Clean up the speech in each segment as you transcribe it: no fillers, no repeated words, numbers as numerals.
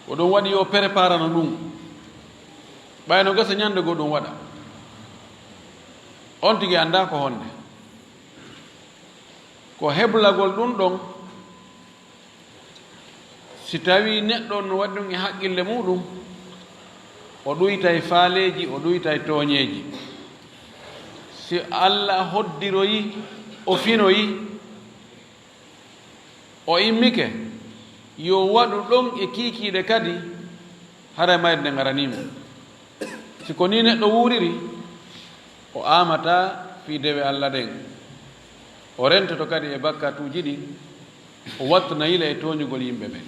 ko ɗum waɗi yo préparano ɗum ɓayno gasa ñande go ɗum waɗa on tigi anda ko honde ko heblagol ɗum ɗon si tawi neɗɗo no waɗi ɗum e haqqille muɗum o ɗuyta e faaleji o ɗuyta e tooñeji si Allah hoddiroyi o finoyi o immike yo waɗu ɗon e kiikiiɗe kadi hara mayde nde ngaranimo siko ni neɗɗo wuuriri o amata fi dewe Allah ɗen o rentoto kadi e bakkatuji ɗi o wattana yila e tooñugol yimɓe ɓen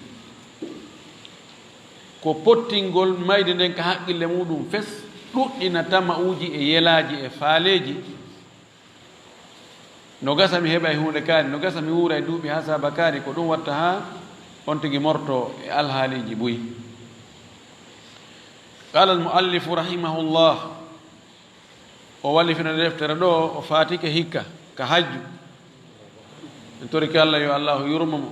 ko pottingol mayde nden ka haqqille muɗum fes ɗuɗɗina tama uji e yelaji e faaleji no gasa mi heɓa e hunde kaari no gasa mi wuura e duuɓi ha saba kaari ko ɗum watta ha on tigi morto e alhaaliji ɓuyi qala almuallifu rahimahullah o wallifino deftere ɗo o faatike hikka ka hajju en toriki Allah yo allahu yurmomo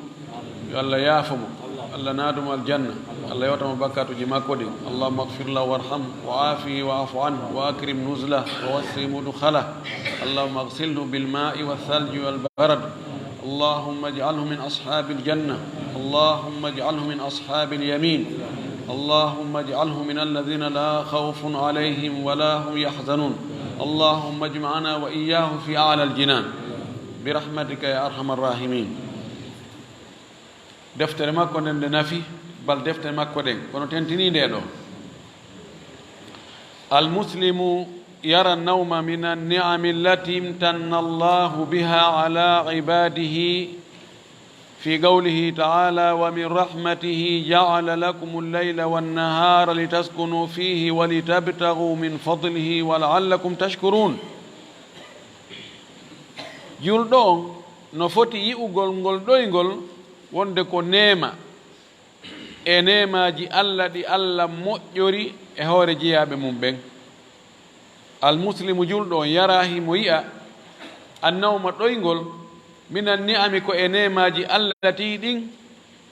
yo Allah yaafomo Allah naadumo aljanna Allah yewtamo bakkatuji makko ɗin allahumma agfir lahu warhamhu wa afihi wa afu anhu wa akrim nuzlah wa wassi mudkhalah allahumma agsilhu bilma'i walthalji walbarad اللهم اجعله من أصحاب الجنة اللهم اجعله من أصحاب اليمين اللهم اجعله من الذين لا خوف عليهم ولا هم يحزنون اللهم اجمعنا وإياه في أعلى الجنان برحمتك يا أرحم الراحمين دفتر مكو nden nafi bal deftere makko ɗen kono tentini nde ɗo المسلم يرى النوم من النعم التي امتن الله بها على عباده في قوله تعالى ومن رحمته جعل لكم الليل والنهار لتسكنوا فيه ولتبتغوا من فضله ولعلكم تشكرون julɗo no foti yi'ugol ngol ɗoygol wonde ko neema e neemaji Allah ɗi Allah moƴƴori e hoore jeyaaɓe mum ɓen almuslimu julɗo yara himo yi'a annawma ɗoygol minan ni'ami ko e neemaji Allah ti ɗin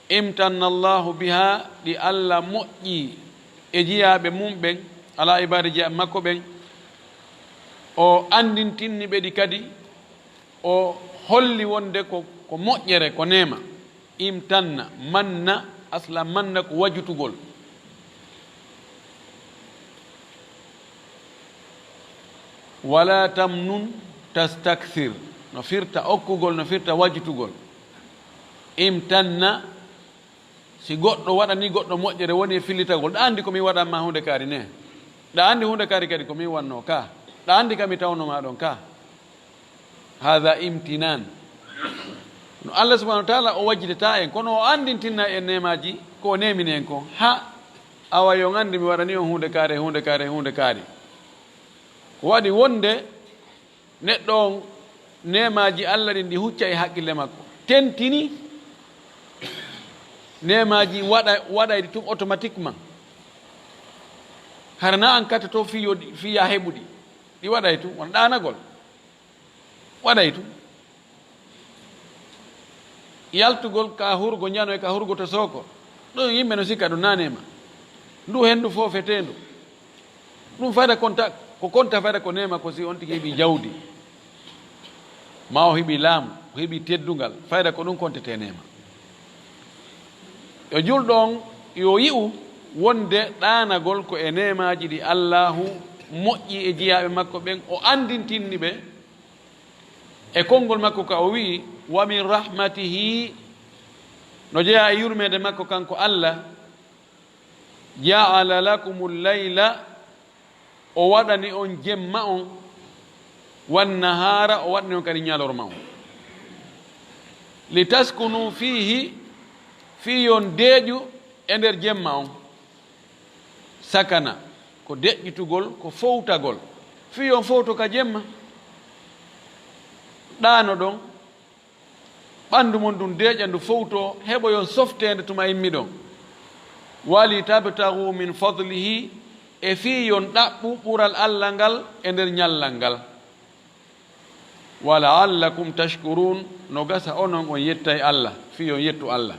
imtanna Allahu biha ɗi Allah moƴƴi e jeyaaɓe mum ɓen ala ibade jeyaaɓe makko ɓen o andintinni ɓe ɗi kadi o holli wonde ko moƴƴere ko neema imtanna manna asla manna ko wajutugol wala tamnun tastakthir no firta okkugol no firta wajutugol imtanna si goɗɗo waɗani goɗɗo moƴƴere woni e fillitagol ɗa andi komi waɗanma hunde kaari ne ɗa andi hunde kaari kadi komi wanno ka ɗa andi kami tawnoma ɗon ka hada imtinan no Allah subhanahu wa taala o wajjitata en kono o andintinna en nemaji ko nemini en ko ha awa yo gandi mi waɗani on hunde kaari hunde kaari hunde kaari ko waɗi wonde neɗɗo on nemaji Allah ɗin ɗi hucca e haqqille makko tentini nemaji waɗayɗi tum automatiquement harana an katato fiya heɓuɗi ɗi waɗay tum won ɗanagol waɗay tum yaltugol ka hurgo ñano e ka hurgo to soko ɗum yimɓe no sikka ɗum nanema ndu hendu fof fetendu ɗum fayda konta ko konta fayda ko nema ko si on tigi heeɓi jawdi ma o heeɓi laamu o heeɓi teddungal fayda ko ɗum kontete nema yo julɗo on yo yi'u wonde ɗanagol ko e nemaji ɗi Allahu moƴƴi e jiyaɓe makko ɓen o andintinni ɓe e konngol makko ka o wi'i wa min rahmatihi no jeeya e yurmede makko kanko Allah ja'ala lakumul layla o waɗani on jemma on wan nahara o waɗani on kadi ñalorma on litaskunu fihi fi yon deeƴu e nder jemma on sakana ko deƴƴitugol ko fowtagol fi yon fowto ka jemma ɗano ɗon ɓandu mon ɗum deeƴa ndu fowto heɓo yon softede tuma immi ɗon wali tabtagu min fadlihi e fi yon ɗaɓɓu ɓural Allah ngal e nder ñallal ngal wa la'allakum tashkurun no gasa onon on yettay Allah fi yon yettu Allah.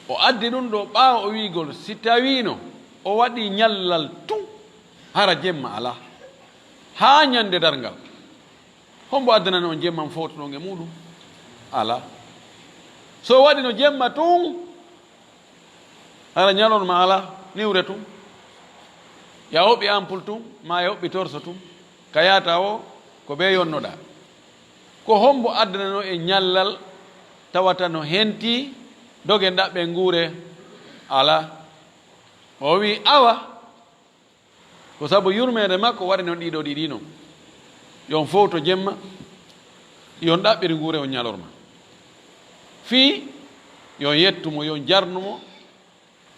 o addi ɗum ɗo ɓaawo o wiigol si tawino o waɗi ñallal tun hara jemma ala haa ñande darngal hombo addanani on jemman fowtoɗon e muɗum ala so waɗi no jemma tun hara ñalonma ala niwre tun ya hoɓɓi ampul tun ma ya hoɓɓi torso tun ka yata o ko ɓe yonnoɗa ko hombo addanano e ñallal tawata no henti doge ɗaɓɓe nguure ala o wi awa ko sabu yurmede makko waɗi noon ɗiɗo ɗiɗino yon fowto jemma yon ɗaɓɓiri nguure o ñalorma fii yon yettumo yon jarnumo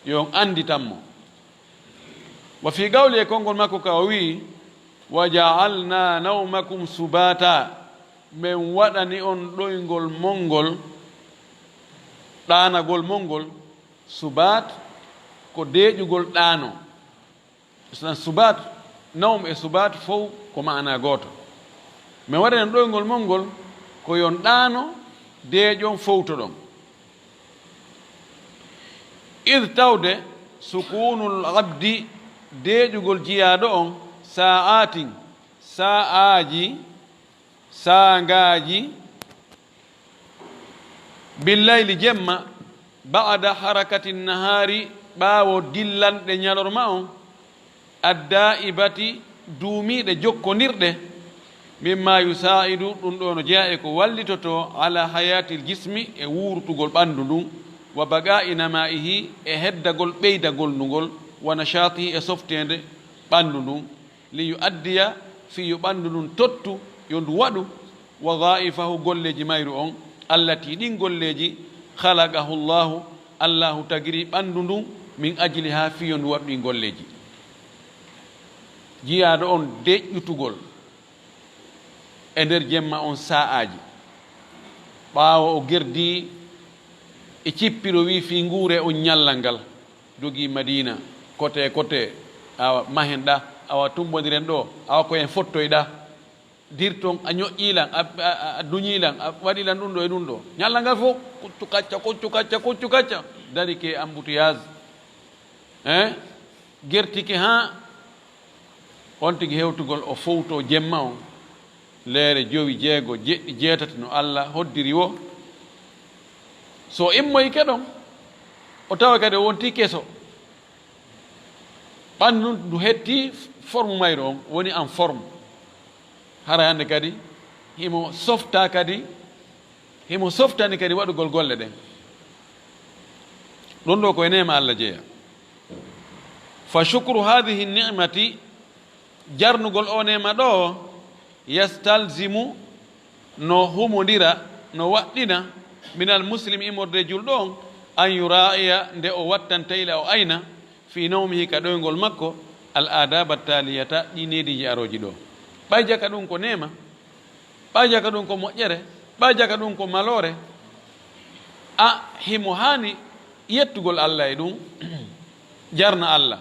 yon anditanmo wa fi gawli e konngol makko ka o wi wa jaalna nawmakum subata min waɗani on ɗoygol molngol ɗanagol molngol subat ko deƴugol ɗaano subat nawm e subat fof ko maana gooto min waɗani ɗoygol molngol ko yon ɗaano deeƴon fowtoɗon id tawde sukunul abdi deeƴugol jiyaɗo on sa'atin sa'aji saangaji billayli jemma ba'da harakati nahari ɓaawo dillanɗe ñalorma on adda'ibati duumiɗe jokkondirɗe mimma yusa'idu ɗum ɗo no jeeya e ko wallitoto ala hayatil jismi e wuurtugol ɓanndu ndun wa baga'i nama'ihi e heddagol ɓeydagol ndugol wa nachatihi e softede ɓanndu ndun li yu'addiya fi yo ɓanndu ndun tottu yo ndu waɗu wadaifahu golleji mayru on allati ɗin golleji halaqahu llahu allahu tagiri ɓanndu ndun min ajli ha fi yo ndu waɗu ɗin golleji jiyaɗo on deƴƴutugol e nder jemma on sa'aji ɓaawo o gerdi e cippiro wi fi nguure on ñallal ngal jogi madina côté côté awa mahen ɗa awa tumbodiren ɗo awa koyen fottoyɗa dirton a ñoƴƴilan a duñilan a waɗilan ɗum ɗo e ɗum ɗo ñallal ngal fof kuccu kacca kuccu kacca kuccu kacca dari ke embouteillage gertike ha on tigi hewtugol o fowto jemma on leere jowi jeego jeɗɗi jeetati no Allah hoddiri wo so immoyi keɗon o tawa kadi o wonti keso ɓanndu ndu hetti forme mayro on woni en forme hara hannde kadi himo softa kadi himo softani kadi waɗugol golle ɗen ɗon ɗo koye nema Allah jeeya fa shukru hadihi ni'mati jarnugol o nema ɗo yastalzimu no humodira no waɗɗina minal muslim imorde julɗo on an yura'iya nde o wattantayla o ayna fi nawmihi ka ɗoygol makko al adaba taliyata ɗi nediji aroji ɗo ɓay jaka ɗum ko nema ɓay jaka ɗum ko moƴƴere ɓay jaka ɗum ko malore a himo hani yettugol Allah e ɗum jarna Allah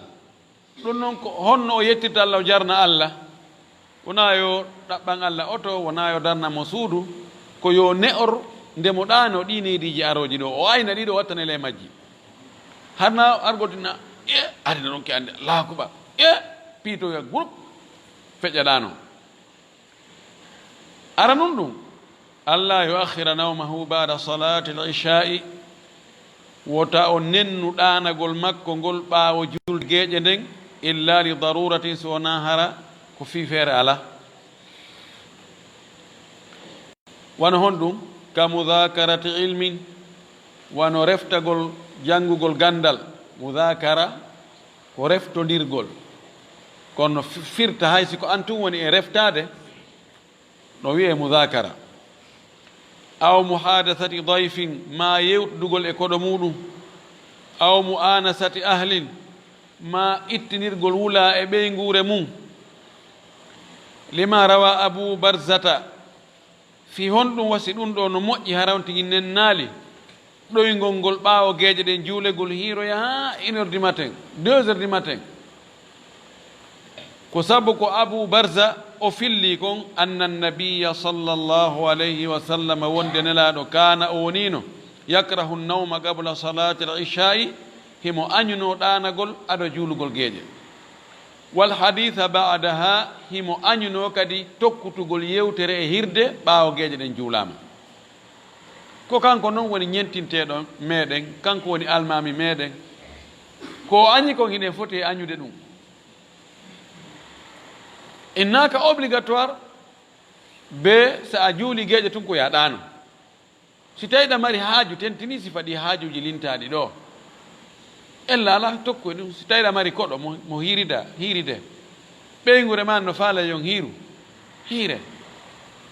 ɗum noon ko honno o yettirta Allah o jarna Allah wona yo ɗaɓɓan Allah oto wona yo darnamo suudu ko yo ne'or ndemo ɗano ɗi nediji aroji ɗo o ayna ɗiɗo wattanele majji harna argotina adina ɗon ke ande Allah akuba piitoya groupe feƴƴaɗano ara nun ɗum Allah yo akhira nawmahu bada salati l ishai wota o nennu ɗanagol makko ngol ɓaawo julde geeƴe nden illa li daruratin so wona hara ko fii feere ala wano hon ɗum ka mudakarati ilmin wano reftagol janngugol gandal mudakara ko reftodirgol kono firta hay siko an tun woni e reftade no wiye mudakara aw muhadathati dayfin ma yewtudugol e koɗo muɗum aw mu'anasati ahlin ma ittinirgol wula e ɓeynguure mum lima rawa abu barzata fi honɗum wasi ɗum ɗo no moƴƴi harawntigui nennaali ɗoygol ngol ɓaawo geeƴe ɗen juulegol hiiroya ha 1 heure du matin 2 heures du matin ko sabu ko abu barza o filli kon anna annabiya sallllahu alayhi wa sallam wonde nelaɗo kana o wonino yakrahu nawma qabla salati al ishai himo añuno ɗanagol aɗo juulugol geeƴe wal haditha ba'daha himo añuno kadi tokkutugol yewtere e hirde ɓaawo geeƴe ɗen juulama ko kanko noon woni ñentinteɗo meɗen kanko woni almami meɗen ko añi ko hiɗen foti e añude ɗum innaka obligatoire be so a juuli geeƴe tun ko ya ɗano si tawi ɗa mari haaju tentini si faɗi haajuji lintaɗi ɗo ella ala tokku e ɗum si tawi ɗa mari koɗo mo hiiride ɓeygure ma no faala yon hiiru hiire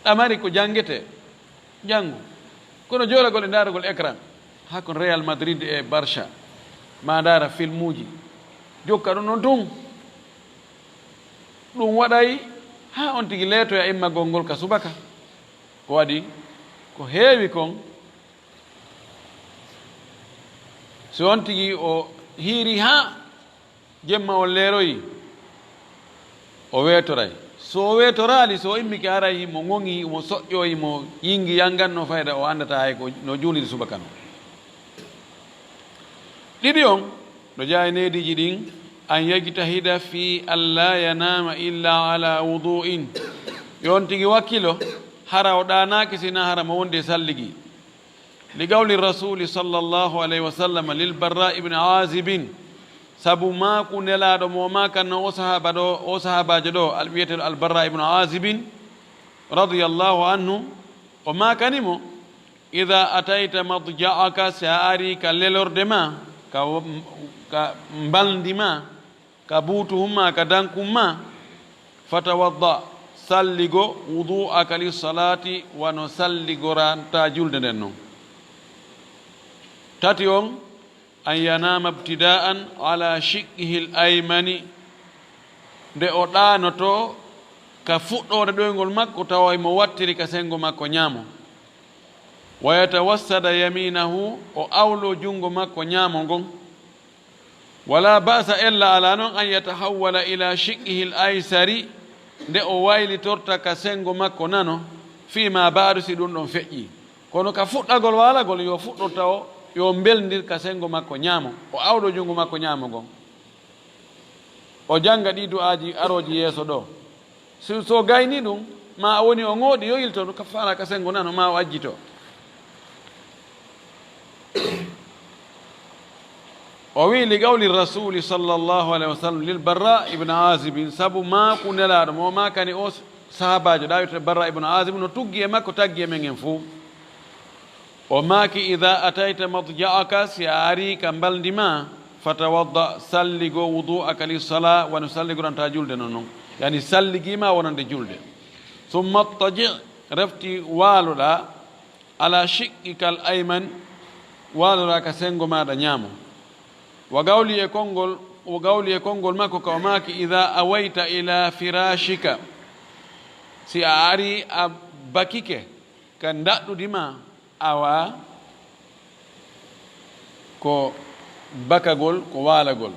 ɗa mari ko janguete janngu kono joolagol e ndaaragol écran ha kon Real Madrid e Barça ma ndaara film uji jokka ɗum noon tun ɗum waɗay ha on tigi leetoya immagol ngol ka subaka ko waɗi ko heewi kon so on tigi o hiiri ha jemma on leeroyi o weetoray so weetorali so immiki haray mo ŋoŋi mo soƴƴoyi mo yingi yanganno fayda o andata hay ko no juulide subaka no ɗiɗi on ɗo jeeya neediji ɗin an yajtahida fi an la yanama illa ala wudu'in yon tigi wakkilo hara o ɗanaki sina hara mo wonde salligi li gawli rasuli sallllahu alayhi wa sallam lil barra ibne azibin sabu maku nelaɗo mo makanno o sahabajo ɗo wiyeteɗo albarra ibnu azibin radiallahu anhu o makanimo ida atayta madja'aka si a ari ka lelorde ma ka mbaldi ma ka buutuhum ma ka dankum ma fatawadda salligo wudu'aka lissalati wano salligoranta julde nden noon tati on an yanama ibtida'an ala shiqqihi l aymani nde o ɗanoto ka fuɗɗode ɗoygol makko tawa mo wattiri ka sengo makko ñaamo wa yatawassada yaminahu o awlo jungo makko ñaamo ngon wala ba'sa ella ala noon an yatahawwala ila shiqqihi l aysari nde o waylitorta ka sengo makko nano fima ba'du si ɗum ɗon feƴƴi kono ka fuɗɗagol walagol yo fuɗɗorta o yo belndir ka sengo makko ñaamo o awɗo jungo makko ñaamo ngon o janga ɗi du'aji aroji yeeso ɗo so gayni ɗum ma woni o ŋooɗi yo yilto ɗum ka fala ka sengo nano ma o ajjito o wi li gawli rasuli sallllahu alayhi wa sallam lil barra ibne azibin sabu maku nelaɗo mo makani o sahabajo ɗawite barra ibne azib no tuggi e makko taggi e men en fou o maaki ida atayta madja'aka si a ari ka mbaldi ma fatawadda salligo wudu'aka lissala wano salligoranta julde non noon yani salligima wonande julde summa taji refti waaloɗa ala shiqqika l ayman waaloɗa ka sengo maɗa ñaamo wa gawli e konngol makko ka o maaki ida awayta ila firashika si a ari a bakike ka daɗɗudima awa ko bakagol ko waalagol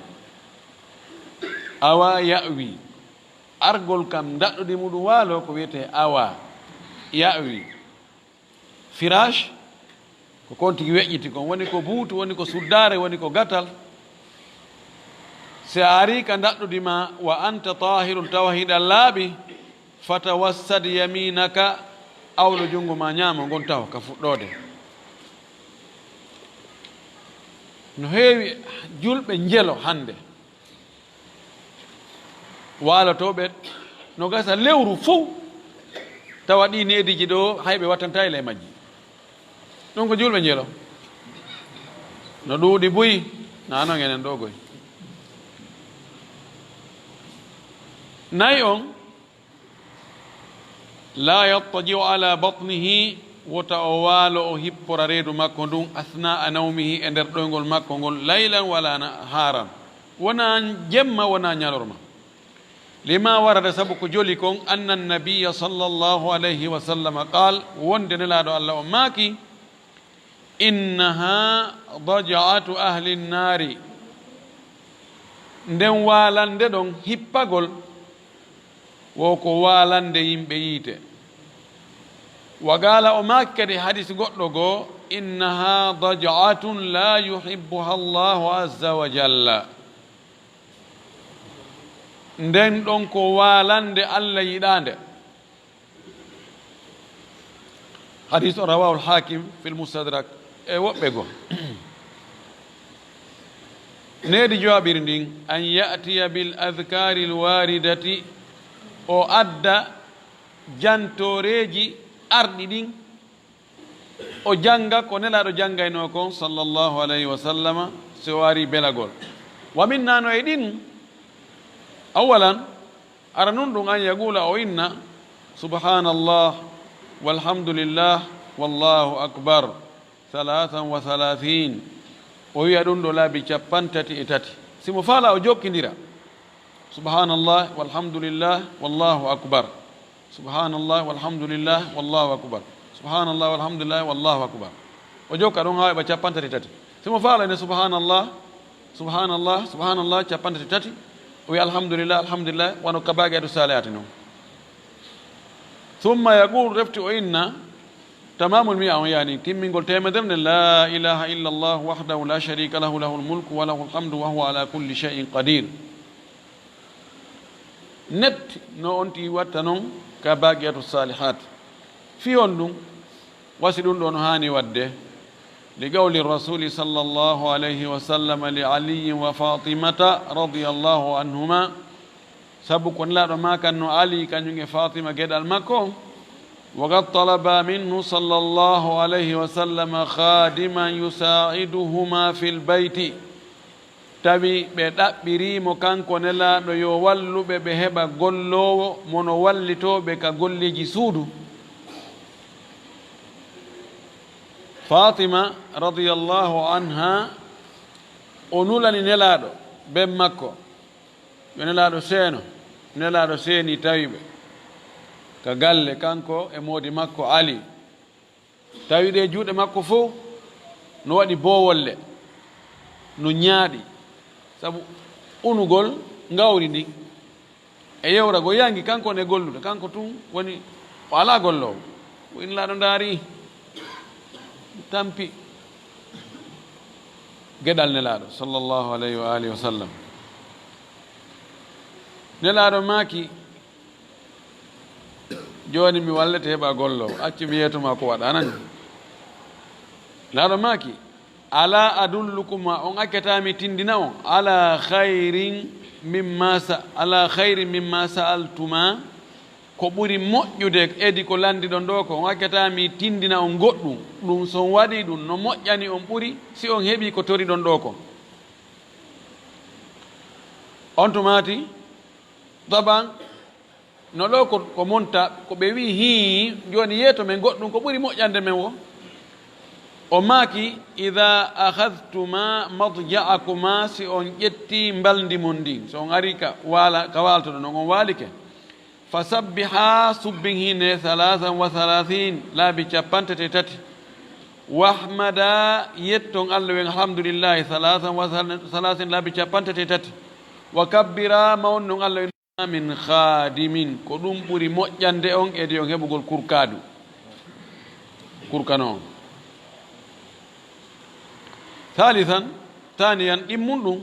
awa ya'wi argol kam daɗɗude muɗum waalo ko wiyete awa ya'wi firash ko kon tigi weƴƴiti kon woni ko buutu woni ko suddare woni ko gatal si a ari ka daɗɗudima wa anta tahirun tawa hiɗa laaɓi fatawassad yaminaka awlo jungo ma ñaamo gon taw ka fuɗɗode no heewi julɓe njelo hande waalotoɓe no gasa lewru fof tawa ɗi neediji ɗo hayɓe wattanta ele majji ɗum ko julɓe njelo no ɗuuɗi buyi nanon enen ɗo goy nayi on la yattajiu ala batnihi wota o waalo o hippora reedu makko ndun asna a nawmihi e nder ɗoygol makko ngol laylan wala haran wona jemma wona ñalorma lima warada sabu ko joli kon anna nabiya sallllahu alayhi wa sallam qal wonde nelaɗo allah o maaki innaha dajaatu ahli nnari nden waalande ɗon hippagol wo ko waalande yimɓe yiite wa gaala o maaki kadi hadis goɗɗo goo innaha daj'atun la yuhibbuha Allahu azza wa jalla. nden ɗon ko walande Allah yiɗande. hadis o rawahu al-hakim fil mustadrak e woɓɓe go needi jawabiri ndin an ya'tiya bil adhkari al-waridati o adda jantoreji arɗi ɗin o janga ko nelaɗo jangayno kon sallallahu alayhi wa sallama so wari belagol wa min nano e ɗin awalan ara nun ɗum an yaqula o inna subhanallah walhamdulillah wallahu akbar 33 o wiya ɗum ɗo laabi 33 simo faala o jokkidira subhanallah walhamdulillah wallahu akbar subhanallah walhamdulillah wallahu akbar subhanallah walhamdulillah wallahu akbar o jokka ɗon ha waɗa 33 simo faala ene subhanallah subhanallah subhanallah 33 o wiya alhamdulillah alhamdulillah wano kabagi adu salihati noon thumma yaqul refti o inna tamamul mi'a on yani timmingol temedere nde la ilaha illa allah wahdahu la sharika lahu lahul mulku wa lahul hamdu wa huwa ala kulli shay'in qadir net no onti watta noon ka bagiyatu salihat fi on ɗum wasi ɗum ɗo no hani wadde li qawli rasuli sallallahu alayhi wa sallam li aliyin wa fatimata radiyallahu anhuma sabu ko nelaɗo ma kan no ali kañum e fatima gueɗal makko وقد طلب منه صلى الله عليه وسلم خادما يساعدهما في البيت tawi ɓe ɗaɓɓirimo kanko nelaɗo yo walluɓe ɓe heɓa gollowo mono wallitoɓe ka golleji suudu. Fatima radiyallahu anha o nulani nelaɗo ben makko yo nelaɗo seeno nelaɗo seeni tawiɓe ka galle kanko e moodi makko ali tawi ɗe juuɗe makko fof no waɗi bowolle no ñaaɗi sabu unugol ngawri ndi e yewrago yangi kanko ne gollude kanko tun woni o ala gollowo o inlaɗo ndaari tampi geɗal nelaɗo sallllahu alayhi wa alihi wa sallam nelaɗo maaki joni mi wallete heɓa gollowo acci mi yeytoma ko waɗa anani laɗo maaki ala adullukuma on accatami tindina on ala khayrin mimma sa'altuma ko ɓuri moƴƴude edi ko landiɗon ɗo ko on accatami tindina on goɗɗum ɗum son waɗi ɗum no moƴƴani on ɓuri si on heeɓi ko toriɗon ɗo ko on tumati daban no ɗo ko monta ko ɓe wi hi joni yeeto men goɗɗum ko ɓuri moƴƴande men o maaki ida ahadtuma madja'akuma si on ƴetti mbaldi mon ndi so on ari ka waltoɗo noon on waalike fa sabbiha subbin hine 33 laabi 33 wahmada yetton allah wen alhamdulillahi 33 laabi 33 wa kabbira mawon non allah min khadimin ko ɗum ɓuri moƴƴande on edi on heɓugol kurkadu kurkano on thaniyan ɗimmun ɗum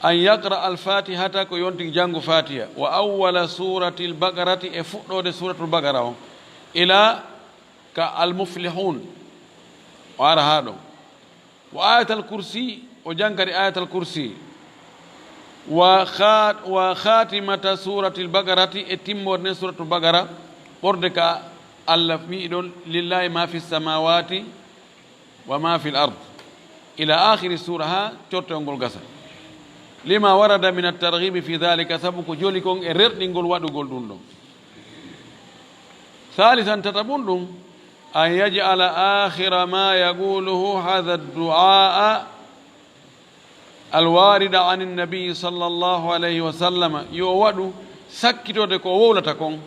an yaqra alfatihata ko yonti janngu fatiha wa awwala surati lbagarati e fuɗɗode suratul bagara o ila ka almuflihun o ara ha ɗon wa ayatal kursi o jangkadi ayatal kursi wa khatimata surati lbagarati e timmorde suratul bagara ɓorde ka allah wi ɗon lillahi ma fi samawati wa ma fi l ard ila akhiri sura ha cortongol gasa lima warada min altarghibi fi dhalika sabu ko joli kon e rerɗingol waɗugol ɗum ɗon thalithan tatabun ɗum an yaj'ala akhira ma yaquluhu hadha addu'a alwarida an annabi sallallahu alayhi wa sallam yo waɗu sakkitode ko wowlata kon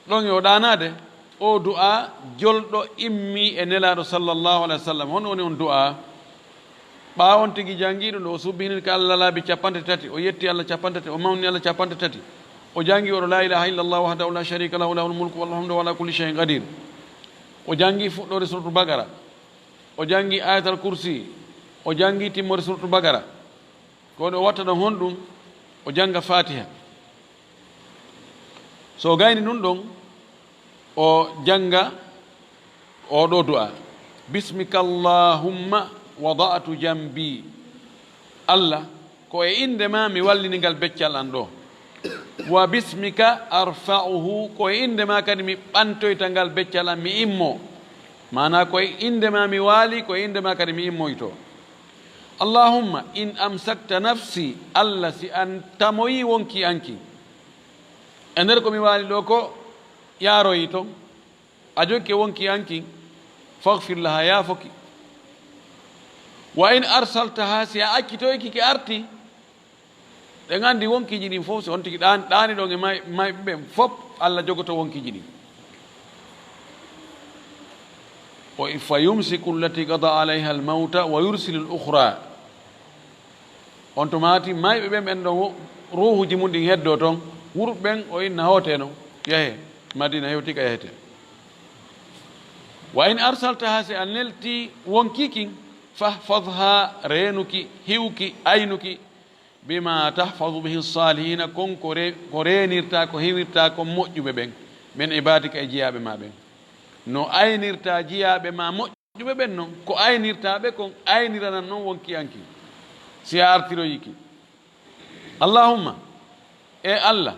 ɗon yo ɗanade o du'a jolɗo immi e nelaɗo sallallahu alayhi wa sallam hono woni on du'a ɓawon tigi jangiɗo ɗo o subbinir ka allah laabi 33 o yetti allah 33 o mawni allah 33 o jangi oɗo la ilaha illallah wahdahu la sharika lahu lahul mulku walhamdu ala kulli shay'in qadir o jangi fuɗɗode suratul bagara o jangi ayatal kursi o jangi timmore suratu bagara ko o watta ɗon honɗum o janga fatiha so gayni ɗum ɗon o janga oɗo du'a bismika allahumma wada'tu jambi allah ko e indema mi wallinigal beccal an ɗo wa bismika arfa'uhu ko e indema kadi mi ɓantoyta ngal beccal an mi immo mana ko e indema mi waali ko e indema kadi mi immoyto allahumma in amsakta nafsi allah si an tamoyi wonki anki e nder komi waali ɗo ko yaaroyi ton a jokke wonki anki faghfir laha yaafoki wa in arsaltaha si a accitoyki ke arti ɗe gandi wonkiji ɗin fof so on tigi ɗani ɗon e mayɓe fof allah jogoto wonkiji ɗin o fa yumsiku llati qada alayha almauta wa yursilu l ukhra on to maati mayɓe ɓen ɓen ɗon ruhuji mum ɗin heddo toon wurɓe ɓen o inna hooteno yahe madina hewtika yahete wa in arsaltaha si a nelti wonkikin fahfadha reenuki hiwki aynuki bima tahfadu bihi salihina kon ko reenirta ko hiwirta ko moƴƴuɓe ɓen min ibadika e jiyaɓe ma ɓen no aynirta jiyaɓe ma moƴƴuɓe ɓen noon ko aynirtaɓe kon ayniranan noon wonki anki si a artiroyiki allahumma e allah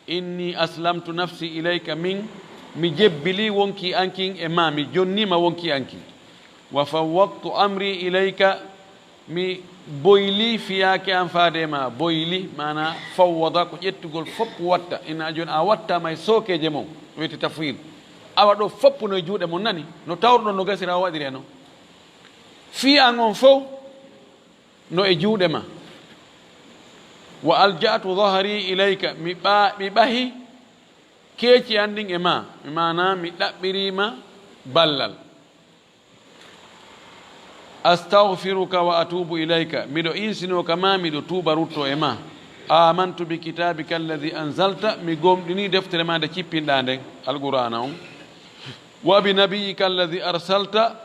inni aslamtu nafsi ilayka min mi jebbili wonki ankin e ma mi jonnima wonki anki wa fawwadtu amri ilayka mi boyli fiyake an faade ma boyli mana fawwada ko ƴettugol fopp watta ina joni a wattama e sookeje mon wiyete tafwid awa ɗo fopp no e juuɗe mon nani no tawruɗon no gasira o waɗiri no fiyan on fof no e juuɗe ma wa alja'tu dhahri ilayka mi ɓahi keeci an ɗin e ma mana mi ɗaɓɓirima ballal astaghfiruka wa atubu ilayka miɗo insinoka ma miɗo tuuba rutto e ma amantu bi kitabika alladi anzalta mi gomɗini deftere ma nde cippinɗa nden alqur'ana on wa bi nabiyika alladi arsalta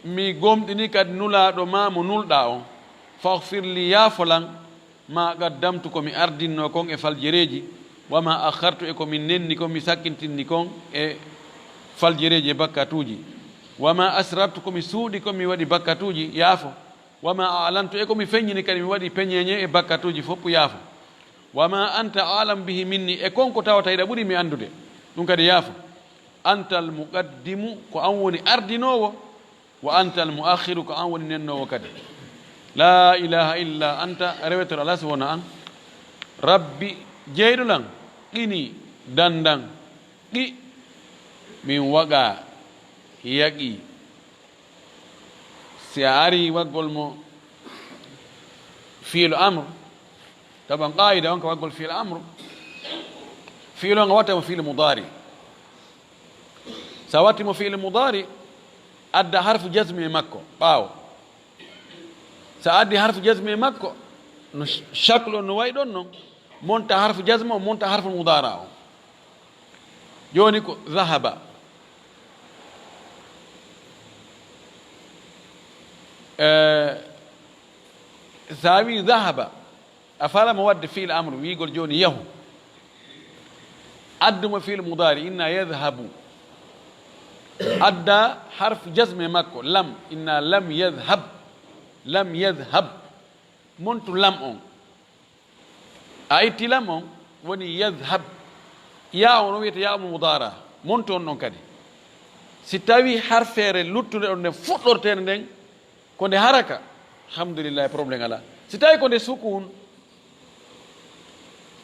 mi gomɗini kadi nulaɗo ma mo nulɗa on faghfir li yaafolan ma qaddamtu komi ardinno kon e faljereji wama akhartu e komi nenni kon mi sakkintinni kon e faljereji e bakkatuji wama asrartu komi suuɗi komi waɗi bakkatuji yaafo wama alantu e komi feññini kadi mi waɗi peñeñe e bakkatuji fopp yaafo wama anta alam bihi minni e konko tawata iɗa ɓuuri mi andude ɗum kadi yaafo anta al muqaddimu ko an woni ardinowo wa anta al muakhiru ko an woni nennowo kadi la ilaha illa anta rewetoro ala so wona an rabbi jeyɗulan qini dandan ɗi min waga yaqi si a ari waggol mo fiilu amre taban qaida on ko waggol fiilu amre fiilu nga wattamo fiilu mudari sa wattimo fiilu mudari adda harfu jasmi e makko ɓaawo sa addi harfu jasmi e makko no shakle on no wayi ɗon noon monta harfu jasme o monta harfu mudara o joni ko dhahaba sa wi dhahaba a falama wadde fiil amre wigol joni yahu adduma fiil mudari inna yadhabu adda harfu jasme makko lam inna lam yadhab montu lam on a itti lam on woni yadhab ya on wiyete ya mo mudara montu on ɗon kadi si tawi harfere luttude on nden fuɗɗortede nden ko nde haraka alhamdulillah probléme ala si tawi ko nde sukun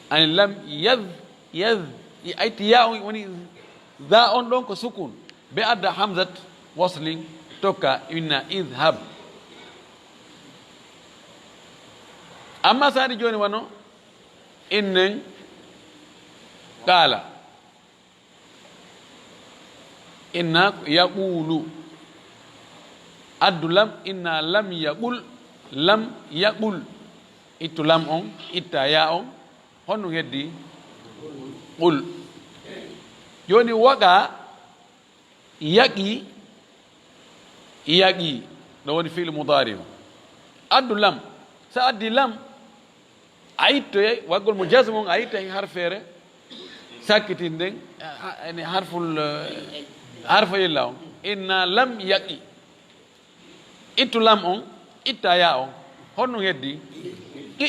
ani lam a itti ya on woni da on ɗon ko sukun be adda hamzat wasling tokka inna idhab amma saɗi joni wano innen qala inna yaqulu addu lam inna lam yaqul ittu lam on itta ya on honno heddi qul joni waga yaqi yaqi ɗo woni fi'lu mudari o addu lam sa addi lam a ittoye waggol mo jasme on a itta hen harfere sakkitin nden ene harfa illa on inna lam yaqi ittu lam on itta ya on honno heddi qi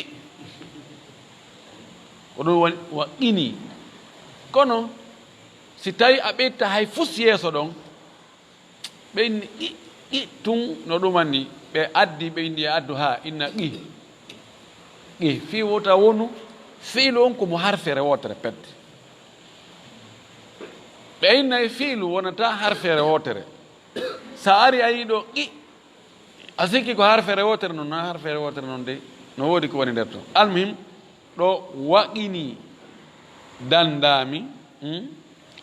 ko ɗum woni wa qini kono si tawi a ɓeyta hay fus yeeso ɗon ɓeyni qi tun no ɗuman ni ɓe addi ɓe indi addu ha inna qi fi wota wonu fiilu on komo harfere wotere pette ɓe innayi fiilu wonata harfere wotere sa ari a yiɗo qi a sikki ko harfere wotere noon na harfere wotere noon de no woodi ko woni nder to almuhim ɗo waqini dandami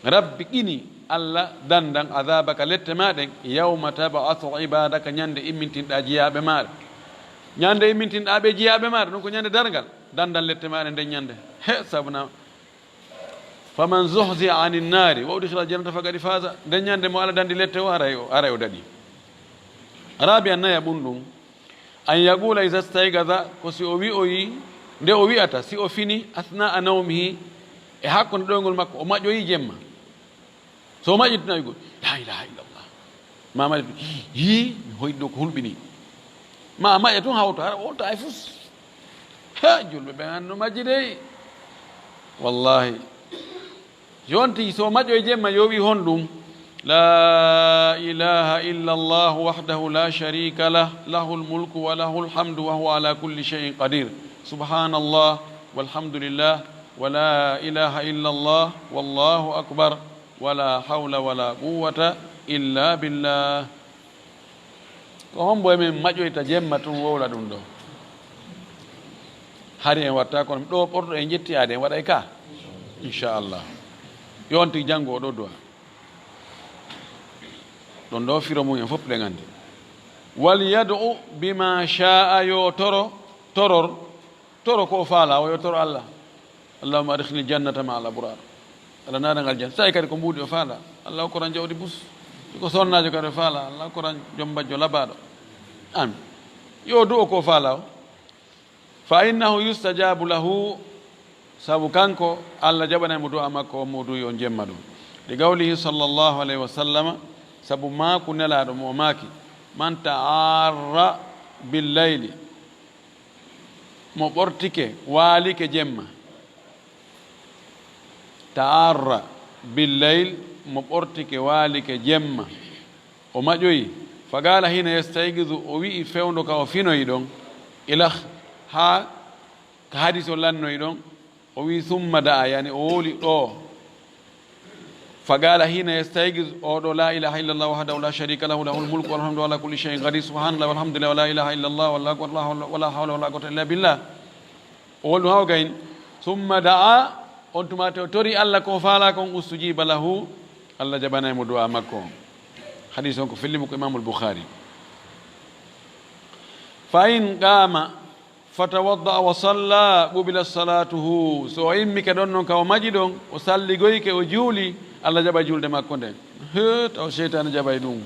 rabbi qini allah dandan adabaka lette maɗen yawma taba'athu ibadaka ñande immintinɗa jiyaɓe maɗa ñande immintinɗa ɓe jiyaɓe maɗa ɗum ko ñande dargal dandan lette maɗe nden ñande he sabuna faman zuhzi ani nnari wa udkhila jannata faqad faza nden ñande mo ala dandi lette o aray o daɗi rabi an naya ɓum ɗum an yaqula isa staygaza ko si o wi'oyi nde o wi'ata si o fini asna a nawmihi e hakkunde ɗoygol makko o maƴƴoyi jemma so o maƴƴitinayi go la ilaha illallah ma maɗa yi mi hoyɗi ɗo ko hulɓini ma a maƴƴa tun hawto ara wolta ay fus ha julɓe ɓe anno majji dey wallahi jonti so maƴƴo e jemma yo wi hon ɗum la ilaha illa allah wahdahu la sharika lah lahu lmulku wa lahu lhamdu wa huwa ala kulli cheyin qadir subhanallah walhamdulillah wa la ilaha illa allah wallahu akbar wala hawla wala quwwata illa billah ko hombo emin maƴƴoyta jemma tun wowla ɗum ɗo hari en watta kono ɗo ɓorɗo e jettiyade en waɗay ka inchallah yonti janngo o ɗo duwa ɗon ɗo firo mum en fof ɗe gandi wal yad'u bima sha'a yo toro ko faala o yo toro allah allahumma adkhilni jannata ma al abrar ala naɗangal jan tawi kadi ko mbuuɗi o faala allah hokkoran jawdi bus ko sonnajo kadi o faala allah hokkoran joom bajjo labaɗo ami yo du'o ko faala o fa innahu yustajabu lahu sabu kanko allah jaɓanaymo du'a makko o mo duyi on jemma ɗum li gawlihi sallllahu alayhi wa sallama sabu maku nelaɗo mo maaki man ta'arra billayli mo ɓortike waalike jemma ta'arra billayl mo ɓortike waalike jemma o maƴoyi fagala hina yastaygidu o wi'i fewndo ka o finoyi ɗon ilah ha ka hadis o lannoyi ɗon o wi summa da'a yani o woli ɗo fagala hina yastaygiz oɗo la ilaha illallah wahdahu la sharika lahu lahul mulku walhamdu ala kulli shay'in qadir subhanallah walhamdulillah wala ilaha illallah wallahu akbar wala hawla wala quwwata illa billah o wol ɗum haw gayn summa da'a on tumate o tori allah ko faala kon ustujiba lahu allah jaɓanaymo du'a makko hadis on ko fellimo ko imamul boukhari fa in qama fatawadda wa salla qubila salatuhu so o immike ɗon noon ka o maƴi ɗon o salligoyke o juuli allah jaɓa julde makko nden taw cheytane jaɓay ɗum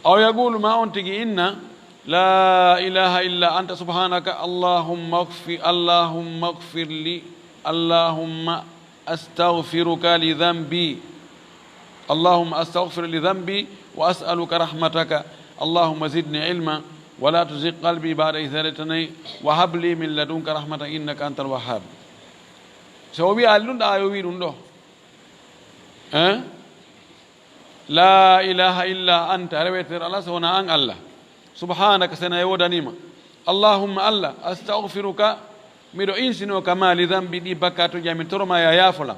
aw yaqulu ma on tigi inna la ilaha illa anta subhanaka allahumma gfir li allahumma astaghfiruka li dhanbi allahumma astaghfir li dhanbi wa as'aluka rahmataka allahumma zidni ilma ولا تزغ قلبي بعد إذ هديتني وهب لي من لدنك رحمة إنك أنت الوهاب so wi allun ɗa yo wi ɗum ɗo la ilaha illa anta rewetere ala so wona an allah subhanaka sena yewodanima allahumma allah astaghfiruka miɗo insino kama li dambi ɗi bakkatuji amin toroma ya yafolam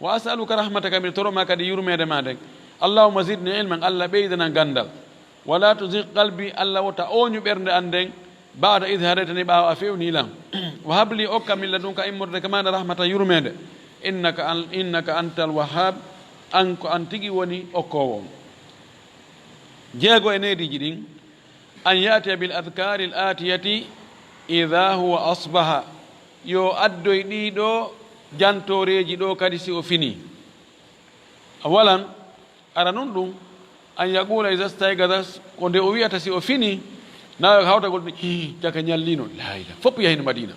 wa asaluka rahmataka miɗo toroma kadi yurmede ma nden allahumma zidni ilman allah ɓeydana gandal wala tuzig qalbi allah wota oñu ɓernde an nden bada id hadaytani ɓaawa a fewnilam wa habli okka min ladunka immorde kamana rahmata yurmede innaka antal wahhab an ko an tigi woni okkowo jeego e neediji ɗin an yatiya bil adkari l atiyati ida huwa asbaha yo addoy ɗiɗo jantoreji ɗo kadi si o fini awalan ara nun ɗum an yaqula iza staygaza ko nde o wiyata si o fini na hawtagol ni jaka ñallino la ilaha fopp yahino madina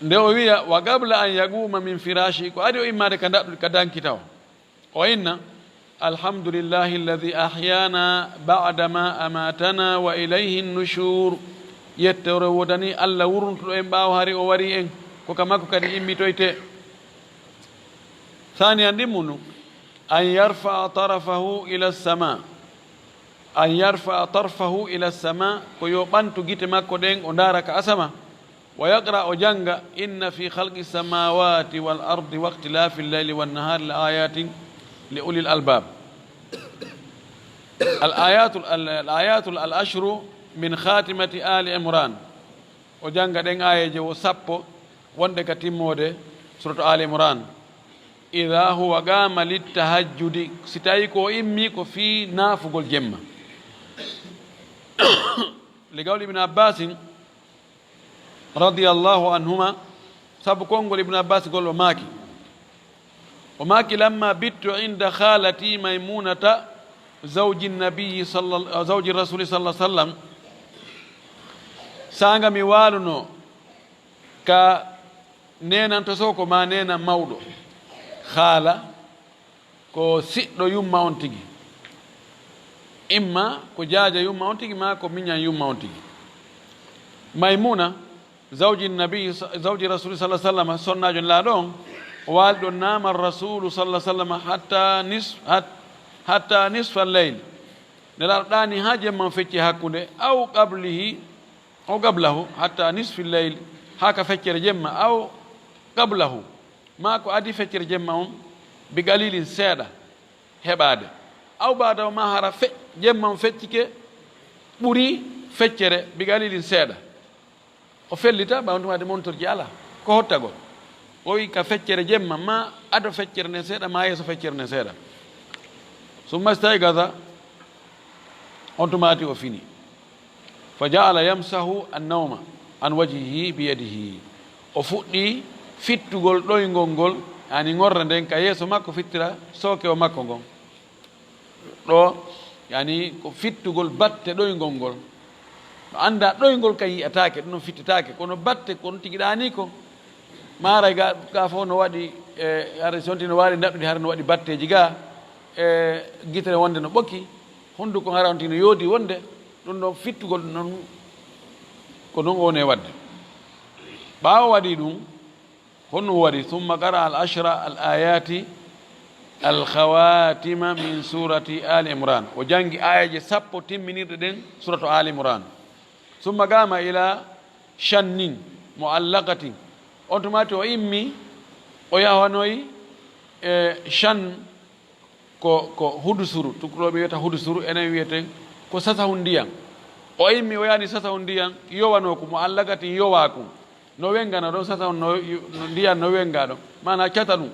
nde o wiya wa qabla an yaquma min firashi ko adi o immade ka dankitaw o inna alhamdulillahi alladi ahyana bada ma amatana wa ilayhi nushur yettore wodani allah wurntuɗo en ɓaawo hari o wari en koka makko kadi immitoyte ثانيا دمنو أن يرفع طرفه إلى السماء أن يرفع طرفه إلى السماء كيوبانتو جيت ماكو دين ودارك أسما ويقرأ جنغ إن في خلق السماوات والأرض واختلاف الليل والنهار لآيات لأولي الألباب الآيات الأشر من خاتمة آل عمران وجنغ دين آية جو سابو وندك تيمودي سورة آل عمران إذا هو قام للتهجد ستايكو إميكو في نافق الجمة لقول ابن عباس رضي الله عنهما سابقون قول ابن عباس قول وماكي لما بت عند خالتي ميمونة زوج الرسول صلى الله عليه وسلم سانغا ميوالنو كا نينا تسوكو ما نينا مودو خالا كو سيدو يوم on tigi imma ko jaaja yumma on tigi ma ko miñan yumma on tigi maymuna zawji nabi zawji rasul sallallahu alaihi wasallam sonnajo la don waldo nama rasul sallallahu alaihi wasallam hatta nisfa al-layl nela dani haje man fecci hakkunde aw qablihi aw qablahu hatta nisfi al-layl haka feccere jemma aw qablahu ma ko adi feccere jemma on bi galilin seeda heɓade aw baadaw ma hara jemma on feccike ɓuri feccere bi galilin seeda o fellita ɓawdumade montorji ala ko hottago o wi ka feccere jemma ma ado feccere ne seeɗa ma yeeso feccere ne seeɗa summa staygaza on tumati o fini fa jaala yamsahu annawma an wajhihi biyadihi o fuɗɗi fittugol ɗoygol ngol ani ngorra nden ka yeeso makko fittira sooke o makko ngon ɗo yani ko fittugol batte ɗoygol ngol no anda ɗoygol ka yiyatake ɗum fittitake kono batte kono tigi ɗani ko maray ga fof no waɗi ara sonti no wawi daɗɗude hara no waɗi batteji ga guitere wonde no ɓokki honduko haranti no yoodi wonde ɗum ɗo fittugol noon ko noon woni e wadde ɓaawo waɗi ɗum هن وري ثم قرأ العشر الآيات الخواتم من سورة آل عمران وجانج آية سبو تمنير دين سورة آل عمران ثم قام إلى شن معلقة أنتماتي وإمي ويهوانوي شن ko hudusuru tukroɓe wiyata hudusuru enen wiyeten ko sasahun ndiyan o immi o yani sasahun ndiyan yowano ko mo allagati yowa ko no wengano ɗon sasahun no ndiyan no wenga ɗon mana cata ɗum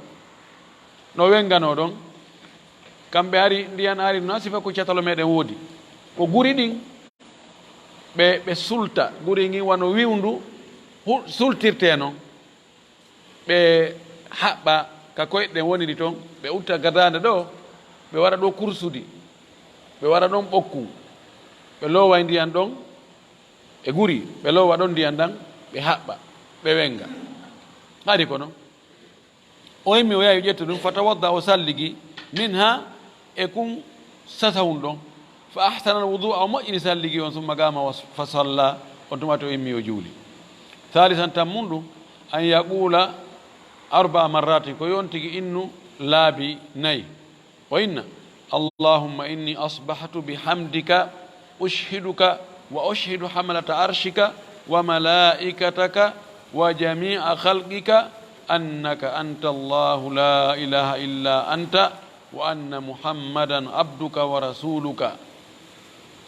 no wengano ɗon kamɓe ari ndiyan ari no sifa ko catalo meɗen woodi ko guri ɗin ɓe sulta guri ngin wano wiwndu sultirte noon ɓe haɓɓa ka koyɗen woniri toon ɓe utta gadande ɗo ɓe waɗa ɗo kursudi ɓe waɗa ɗon ɓokku ɓe loowa ndiyan ɗon e guri ɓe loowa ɗon ndiyan ɗan ɓe haɓɓa ɓe wenga haɗi kono o yimmi o yahi ƴetta ɗum fatawadda o salligi min ha e kum sasahun ɗon fa ahsana al wudu o moƴƴini salligi on summa gama fa salla on tumati o yimmi o juuli thalisan tammun ɗum an yaqula arba marratin ko yon tigi innu laabi nayi وإن اللهم إني أصبحت بحمدك أشهدك وأشهد حملة عرشك وملائكتك وجميع خلقك أنك أنت الله لا إله إلا أنت وأن محمدا عبدك ورسولك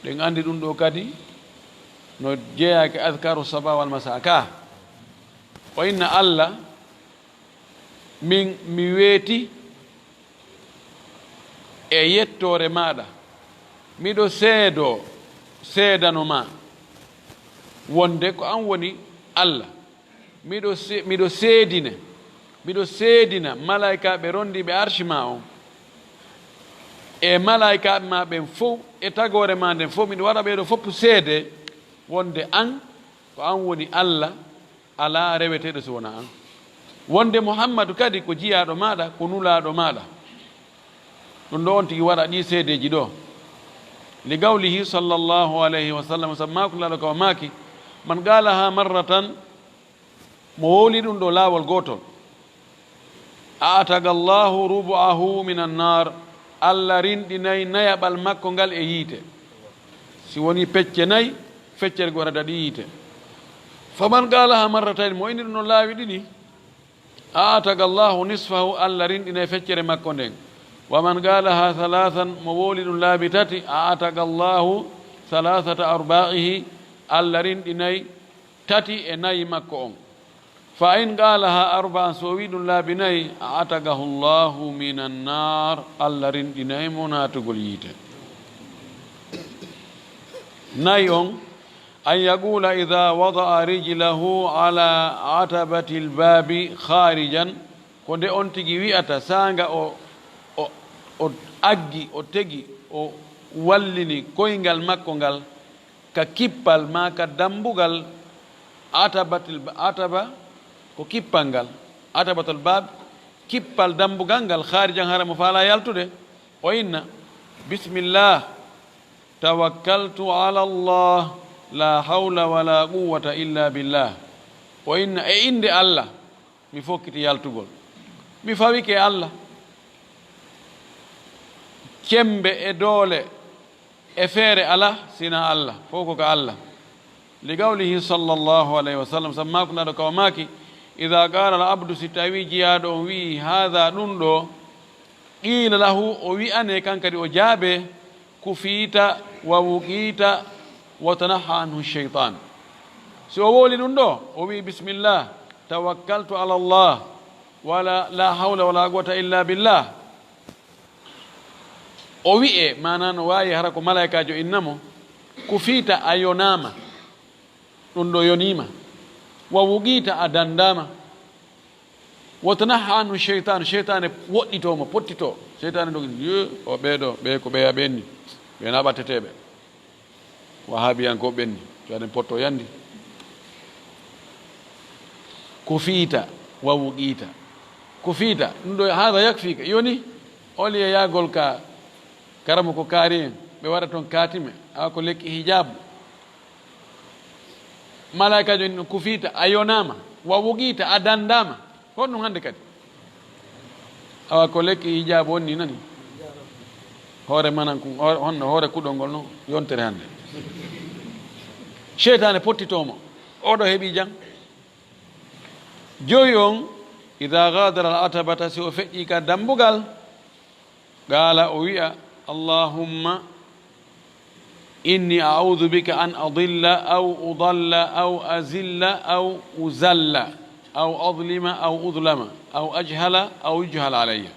لأن عندي دون كدي نجيك أذكار الصباح والمساء وإن الله من ميوتي e yettore maɗa miɗo seedano ma wonde ko an woni Allah miɗo seedina malaika ɓe rondiɓe arshi ma on e malaika ma ɓen fof e tagore ma nden fof miɗo waɗa ɓeɗo fopp seede wonde an ko an woni Allah ala reweteɗo so wona an wonde Muhammadu kadi ko jiyaɗo maɗa ko nulaɗo maɗa ɗum ɗo on tigi waɗa ɗi seedeji ɗo li gawlihi sallllahu alayhi wa sallam sammakulaɗo kawa maki man qalaha marratan mo wowli ɗum ɗo laawol gotol ataga llahu rubu'ahu min annar Allah rinɗinayi nayaɓal makko ngal e yiite si woni pecce nayi feccere go radaɗi yiite faman qalaha marratayn mo ini ɗum no laawi ɗiɗi ataga llahu nisfahu Allah rinɗinayi feccere makko nden waman qalaha halathan mo wowli ɗum laabi tati ataga llahu halathata arba'ihi Allah rinɗinayi tati e nayi makko on fa in qalaha arba'an so wi ɗum laabi nayi atagahu llahu min annar Allah rinɗinayi mo natugol yiite nayi on an yaqula ida wada'a rijlahu ala atabati lbabi kharijan ko nde on tigi wi'ata sanga o aggi o tegi o wallini koyngal makko ngal ka kippal ma ka dambugal ataba ko kippal ngal atabatul bab kippal dambugal ngal kharijan hara mo faala yaltude o inna bismillah tawakkaltu ala Allah la hawla wala quwwata illa billah o inna e inde Allah mi fokkiti yaltugol mi fawike Allah cembe e doole e feere ala sina Allah fof ko ka Allah li gawlihi sallllahu alayhi wa sallam sammakunaɗo kawa maki ida qala al abdu si tawi jiyaɗo on wi hada ɗum ɗo qila lahu o wi'ane kankadi o jaabe kufiita wa wuqita wa tanaha anhu cheytan si o woli ɗum ɗo o wi bismillah tawakkaltu ala Allah wala la hawla wala quwata illa billah o wi'e mana no wawi hara ko malaikajo innamo kufiita a yonama ɗum ɗo yonima wa wuqita a dandama wa tanaha anhu cheytan cheytane woɗɗitomo pottito cheytane dogi o ɓeeɗo ɓe ko ɓeya ɓenni ɓena ɓatteteɓe wahabiyanko ɓenni coaɗen potto yandi kufiita wa wuqita kufiita ɗum ɗo hada yakfika yoni oli e yagol ka karama ko kaari en ɓe waɗa toon katime awa ko lekki hijabu malaikajo ni kufiita a yonama wa wuqita a dandama honɗum hande kadi awa ko lekki hijabu wonni nani hoore manan honno hoore kuɗol ngol noon yontere hande cheytane pottitomo oɗo heeɓi jang joyi on ida gadara al atabata si o feƴƴi ka dambugal qala o wi'a allahumma inni a'udhu bika an adilla aw udalla aw azilla aw uzalla aw adlima aw udlama aw ajhala aw yujhala alayya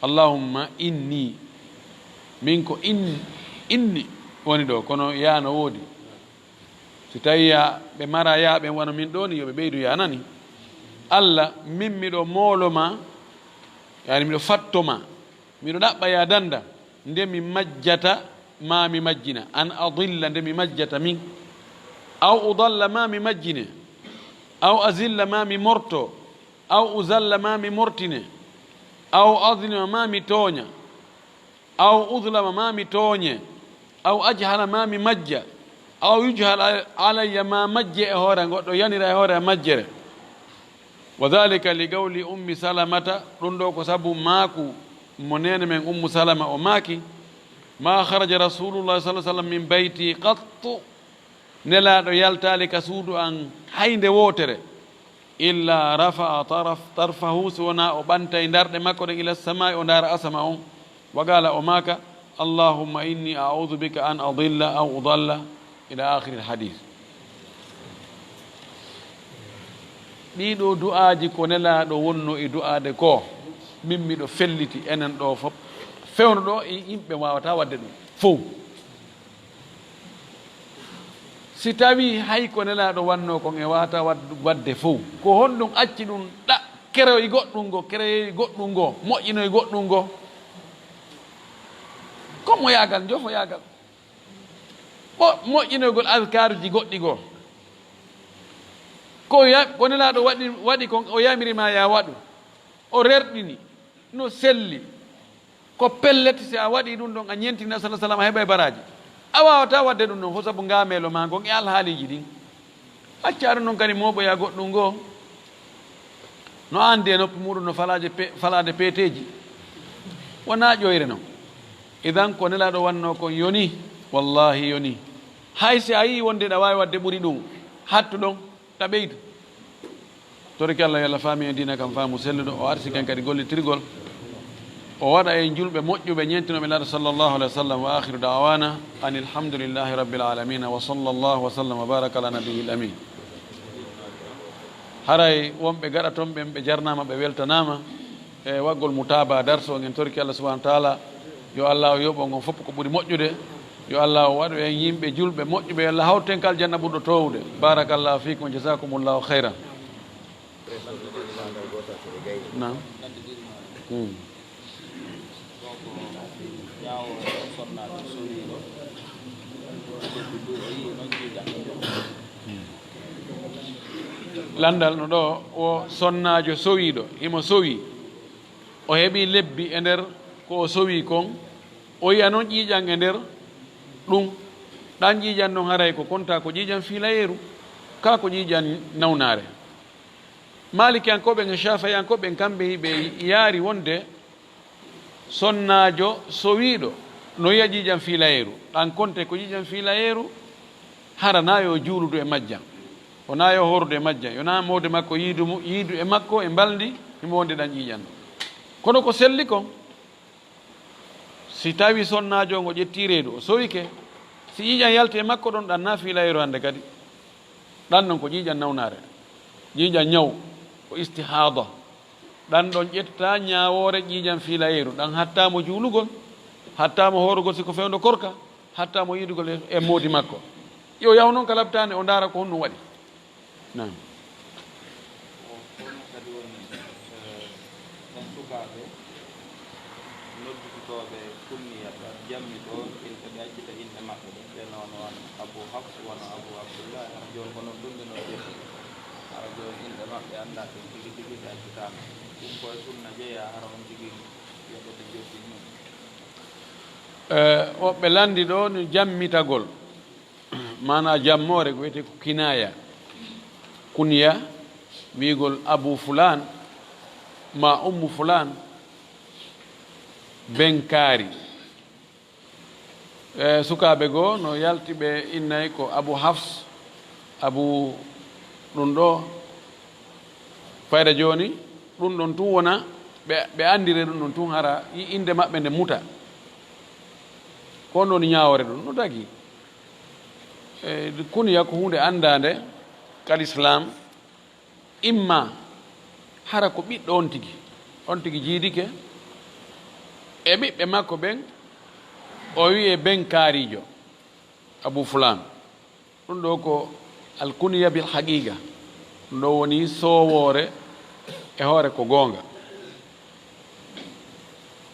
allahumma inni min ko inni woni ɗo kono yaano woodi si tawi ɓe mara ɓen wano min ɗo ni yoɓe ɓeydu yanani Allah min miɗo mooloma yani miɗo fattoma miɗo ɗaɓɓa ya danda nde mi majjata ma mi majjina an adilla nde mi majjata min aw udalla ma mi majjine aw azilla ma mi morto aw uzalla ma mi mortine aw adlima ma mi tooña aw udlama ma mi tooñe aw ajhala ma mi majja aw yujhal alayya ma majje e hoore goɗɗo yanira e hoore majjere wa dhalika li gawli ummi salamata ɗum ɗo ko sabu maaku mo nene men ummu salama o maaki ma kharaja rasulullah sallah sallam min bayti qattu nelaɗo yaltali ka suudu an haynde wotere illa rafa'a tarfahu so wona o ɓantay darɗe makko ɗen ila samai o ndara asama on wa qala o maaka allahumma inni a'udhu bika an adilla aw udalla ila akhiri lhadith ɗiɗo du'aji ko nelaɗo wonno e du'ade ko min miɗo felliti enen ɗo fof fewno ɗo yimɓe wawata wadde ɗum fof si tawi hay ko nelaɗo wanno kon e wata wadde fof ko honɗum acci ɗum kereyoy goɗɗum ngo kereyoy goɗɗum ngo moƴƴinoy goɗɗum ngo mo yagal jofo yagal moƴƴinogol askaruji goɗɗi goo ko nelaɗo waɗi kon o yamirima ya waɗu o rerɗini no selli ko pellete si a waɗi ɗum ɗon a ñentina sala sallam a heɓa baraji a wawata wadde ɗum ɗon fo saabu ngamelo ma gon e alhaaliji ɗin accaɗo noon kadi moɓoya goɗɗum ngoo no andi e noppi muɗum no falade peeteji wona ƴoyre noon idan ko nelaɗo wanno kon yoni wallahi yoni hay si a yi wonde ɗa wawi wadde ɓuuri ɗum hattu ɗon ta ɓeydu toriki allah yo allah faami e dina kam faamu selluɗo o arsi ken kadi gollitirgol o waɗa e julɓe moƴƴuɓe ñentinoɓe laɗo sallllahu alah wa sallam wa akhiru dawana an ilhamdulillahi rabbil alamina wa sallllahu wa sallam wa baraka ala nabiyil amin haray wonɓe gaɗa toon ɓen ɓe jarnama ɓe weltanama e waggol mutaba darso en torki allah subahana wa taala yo allah o yoɓo ngon fof ko ɓuuri moƴƴude yo allah o waɗu en yimɓe julɓe moƴƴuɓe yo allah hawten kal janna ɓurɗo towde barakallahu fikum jasakumullahu khayran nam landal no ɗo o sonnajo sowiɗo imo sowi o heeɓi lebbi e nder ko o sowi kon o yiya noon ƴiiƴan e nder ɗum ɗan ƴiiƴan noon haray ko konta ko ƴiiƴan filayeru ka ko ƴiiƴan nawnare malikiyankoɓe e shafayankoɓe kamɓe ɓe yaari wonde sonnajo sowiɗo no yiya ƴiiƴan filayeru ɗan konte ko ƴiiƴan filayeru hara nayo juuludu e majjan o nayo horude e majjan yo na mawde makko yiidu e makko e mbaldi himo wonde ɗan ƴiiƴan kono ko selli kon si tawi sonnajo ngo ƴetti reedu o sowike si ƴiiƴan yalti e makko ɗon ɗan na filayeru hande kadi ɗan ɗon ko ƴiiƴan nawnare ƴiiƴan ñaw ko istihada ɗan ɗon ƴetta ñawore ƴiiƴan filayeru ɗan hattamo juulugol hattamo horugol siko fewdo korka hattamo yidugol e moodi makko yo yaw noon ka labtane o ndaara ko honɗum waɗi nam nodditoɓe kunniyata jammi ɗo ilɓe ɓe accita inɗe maɓɓe ɗo ɓe noon won abou hafs wona abou abdoullah hara joni kono ɗumde no ƴetti hara joni inɗe maɓɓe anda ɗum tigi tigi ɓe accitama ɗum koye sunna jeeya hara on tigi yoɓete jotti mum woɓɓe landi ɗo no jammitagol mana jammore ko wiyete ko kinaya kunya wiigol abou fulan ma ummu fulan benkaari sukaɓe goo no yalti ɓe innayi ko abou hafs abou ɗum ɗo fayda joni ɗum ɗon tun wona ɓe andire ɗum ɗon tun hara inde maɓɓe nde muta ko noon ñawore ɗum no tagi kunya ko hunde andade kal islam imma hara ko ɓiɗɗo on tigi jiidike e ɓiɓɓe makko ɓen o wiye ben kaarijo abou fulan ɗum ɗo ko alkunya bil haqiqa ɗum ɗo woni sowore e hoore ko goonga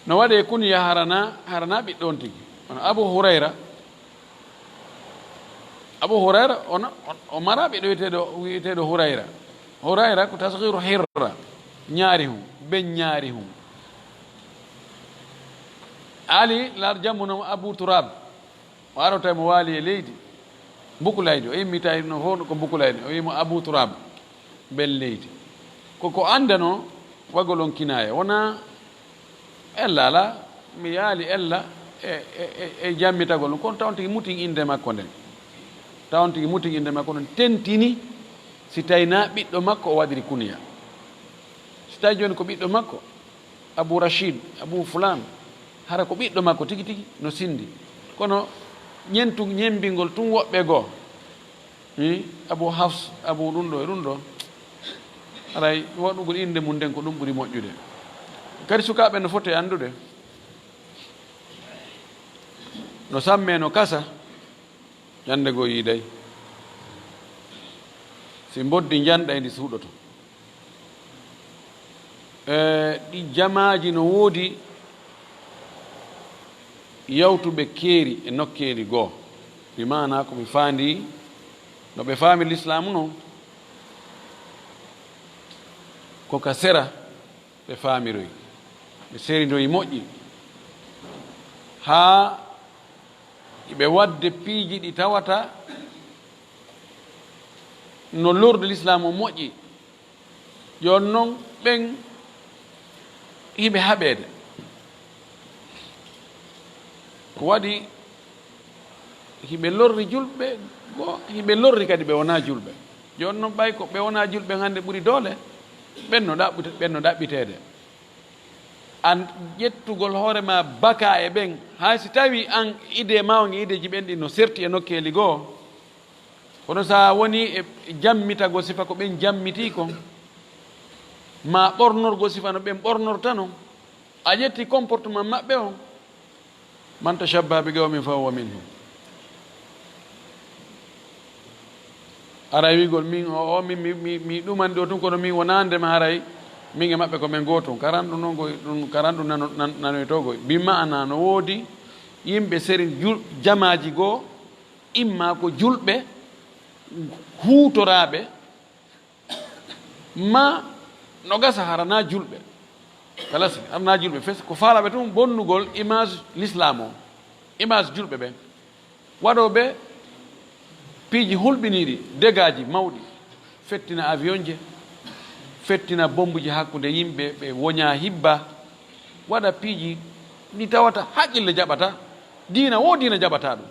no waɗe kunya harana ɓiɗɗo on tigi ono abou hurayra o mara ɓiɗɗo wiyeteɗo hurayra ko tasgiru hirra ñaari hum ben ñaari hum ali laar jammuno abou tourab o arota mo waali e leydi mbukulaydi o immita no fof ko mbukulaydi o wimo abou tourab ben leydi koko andano wagol on kinaya wona ella ala mi yaali ella e jammitagol ɗum kono tawon tigi mutin inde makko nden tawon tigi mutin inde makko ɗon tentini si tawi na ɓiɗɗo makko o waɗiri kunya si tawi joni ko ɓiɗɗo makko abou rachid abou fulan hara ko ɓiɗɗo makko tigi tigi no sindi kono ñembingol tun woɓɓe goo abou hafs abou ɗum ɗo e ɗum ɗo haray waɗugol inde mum nden ko ɗum ɓuri moƴƴude kadi sukaɓe no foti andude no samme no kasa ñande goo yiiday si boddi janɗa e ndi suuɗoto ɗi jamaji no woodi yawtuɓe keeri e nokkeeli goo mi mana ko mi faandi no ɓe faami l'islamu noon koka sera ɓe faamiroyi ɓe serindoyi moƴƴi haa ɓe wadde piiji ɗi tawata no lordu l'islamu moƴƴi jon noon ɓen hiɓe haɓeede ko waɗi hiɓe lorri julɓe go hiɓe lorri kadi ɓe wona julɓe jon noon ɓay ko ɓe wona julɓe hannde ɓuri doole ɓenno ɗaɓɓiteede an ƴettugol hoorema baka e ɓen hay si tawi an ide mawnge ideji ɓen ɗi no serti e nokkeeli goo kono sa woni e jammitago sifa ko ɓen jammiti kon ma ɓornorgo sifa no ɓen ɓornorta non a ƴetti comportement maɓɓe on man tashabbaha bi qawmin fa huwa minhum aray wigol min o mi ɗumani ɗo tun kono min wonandema haray min e maɓɓe ko men gooton karanɗu noon koy ɗum karanɗu nanoytogoy bima'ana no woodi yimɓe seri jamaji goo imma ko julɓe huutoraɓe ma no gasa harana julɓe kalasi harana julɓe fes ko faalaɓe tun bonnugol image l'islam o image julɓe ɓen waɗoɓe piiji hulɓiniɗi dégaji mawɗi fettina avion je fettina bombuji hakkude yimɓe ɓe woña hibba waɗa piiji ɗi tawata haqqille jaɓata diina wo diina jaɓata ɗum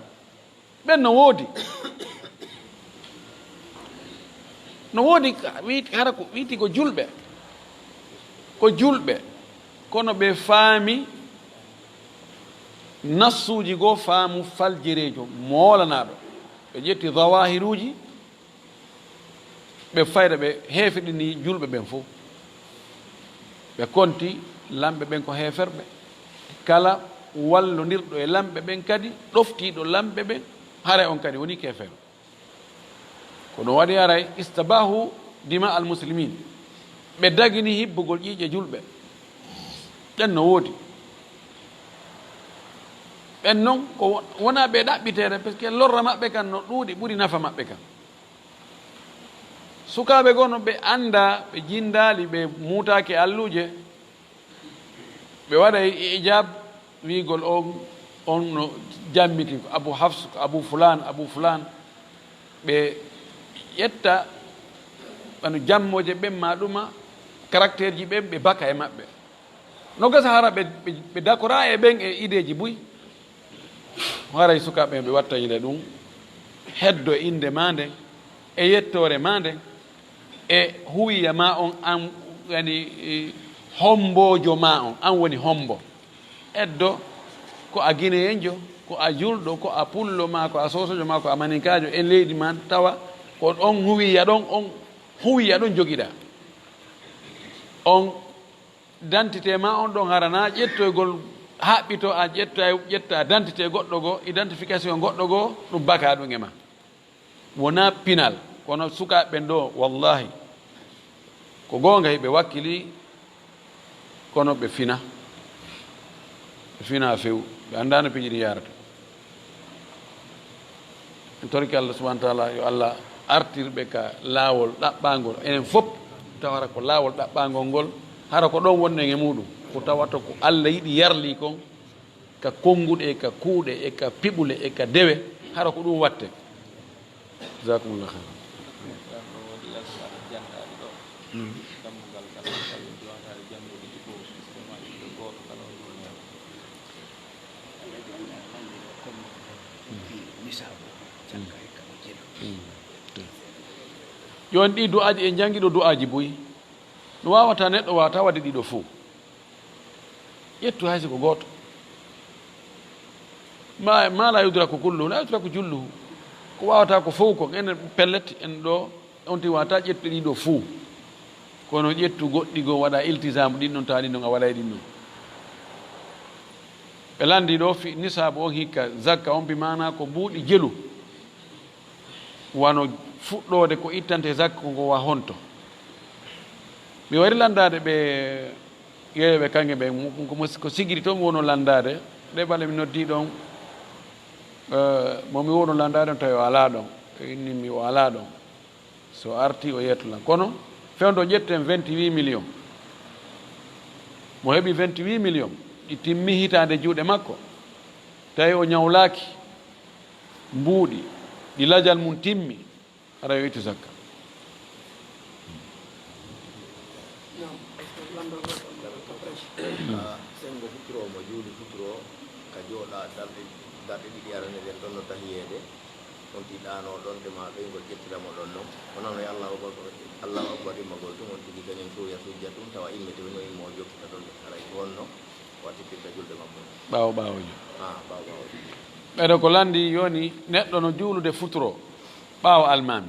ɓen no woodi no woodi hara ko wiiti ko julɓe kono ɓe faami nassuji goo faamu faljirejo moolanaɗo ɓe ƴetti dawahiruji ɓe fayda ɓe heefiɗini julɓe ɓen fof ɓe konti lamɓe ɓen ko heeferɓe kala wallodirɗo e lamɓe ɓen kadi ɗoftiɗo lamɓe ɓen hara on kadi woni kefeero kono waɗi aray istabahu dima al muslimin ɓe dagini hibbugol ƴiiƴe julɓe ɓen no woodi ɓen noon ko wona ɓe ɗaɓɓiteede par ce que lorra maɓɓe kan no ɗuuɗi ɓuri nafa maɓɓe kan sukaaɓe goo no ɓe annda ɓe jindaali ɓe muutaaki alluje ɓe waɗa ijab wiigol on no jammiti ko abou hafs ko abou fulan ɓe ƴetta ɓano jammoje ɓen ma ɗuma caractére ji ɓen ɓe baka e maɓɓe no gasa hara ɓe dakora e ɓen e ideji buy haray sukaɓe ɓe watta inde ɗum heddo inde ma nden e yettore ma nden e huwiya ma on an yani hombojo ma on an woni hombo eddo ko a guinéenjo ko a julɗo ko a pullo ma ko a sosojo ma ko a maninkajo e leydi ma tawa ko on huwiya ɗon joguiɗa on dentité ma on ɗon harana ƴettoygol haɓɓito a ƴetta dentité goɗɗo goo identification goɗɗo goo ɗum baka ɗum e ma wona pinal kono sukaɓeɓen ɗo wallahi ko gonga hiɓe wakkili kono ɓe fina few ɓe andano piiji ɗi yarata en torki allah subahana taala yo allah artirɓe ka laawol ɗaɓɓangol enen fof tawata ko laawol ɗaɓɓangol ngol hara ko ɗon wonnen e muɗum ko tawata ko allah yiɗi yarli kon ka konnguɗe e ka kuuɗe e ka piɓule e ka dewe hara ko ɗum watte jasakumullah khair joni ɗi du'aji en jangiɗo du'aji boyi no wawata neɗɗo wawata wadde ɗiɗo fof ƴettu haysi ko gooto ma la yudra ko kulluhu la yudra ko julluhu ko wawata ko fof ko enen pellet en ɗo on ti wawata ƴettu ɗiɗo fof kono ƴettu goɗɗi goo waɗa iltisamu ɗin ɗon tawa ɗin ɗon a waɗa ɗin ɗon ɓe landi ɗo nisabu on hikka zakka on bimana ko mbuuɗi jelu wano fuɗɗode ko ittante zakka ko wa honto mi wari landade ɓe yeyoɓe kange ɓe ko sigiri to mi wono landade ɗeɓale mi noddi ɗon momi wono landa ɗon tawi o ala ɗon innimi o ala ɗon so arti o yettolan kono fewdo ƴetten 28 millions mo heɓi 28 millions ɗi timmi hitande juuɗe makko tawi o ñawlaki mbuuɗi ɗi lajal mum timmi ara yo ittu zakka sengo futuro mo juuli futuro ka jooɗa darɗe ɗiɗi arane ɗen ɗon no tahiyede on tiɗano ɗon tema ɓeygol ƴettiramo ɗon noon onono e allahu akbar immagol tum on tigi kañum suuya sujja tum tawa immete no immo o jokkita ɗon aray wonno wattitirta julde makko ɓawojo ɓawojo ɓeɗo ko landi yoni neɗɗo no juulude futuro ɓaawo almami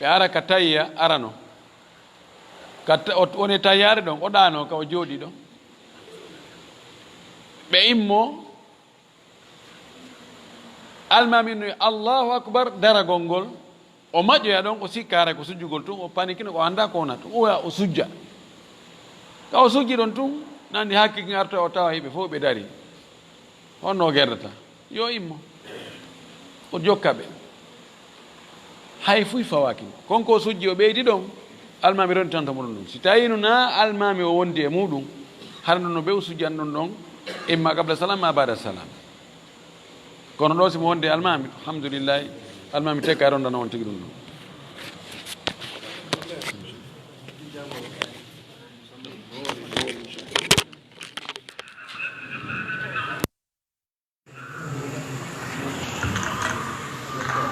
ɓe ara ka tayya arano woni tayyare ɗon o ɗano ka o jooɗi ɗon ɓe immo almami no allahu akbar daragol ngol o maƴƴoya ɗon o sikkare ko sujjugol tun o panikino o anda ko wona tun oya o sujja ka o sujji ɗon tun nandi hakkiki arto o tawa yimɓe fof ɓe dari honno gerdata yo immo o jokka ɓe hay fuy fawaki konko o sujji o ɓeydi ɗon almami ronti tan tamuɗon ɗum si tawino na almami o wondi e muɗum har ɗon no ɓe o sujjan ɗon ɗon imma qabla salam ma bada salam kono ɗo simo wonde almami alhamdoulillahi almami tekka rondana on tigi ɗum ɗon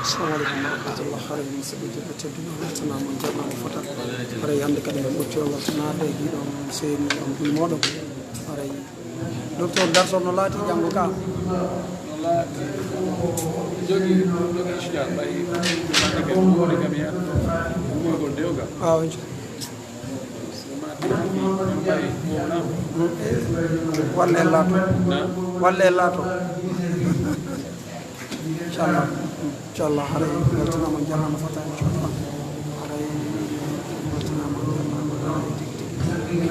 assalamu aleykum warahmatullah haala musidɓe julɓe tedduno weltana mon jarnamo fota aray hannde kadi en ɓocciro weltanade ɗiɗon seeni on bulmoɗo aray docteur garson no laati janggo ka jogi istia ɓay woni kam ya mugol dewgal walle e laato walle e laato inchallah haray weltanama jarnama fota en coɗɗa haray weltanama jarnama tigi tigi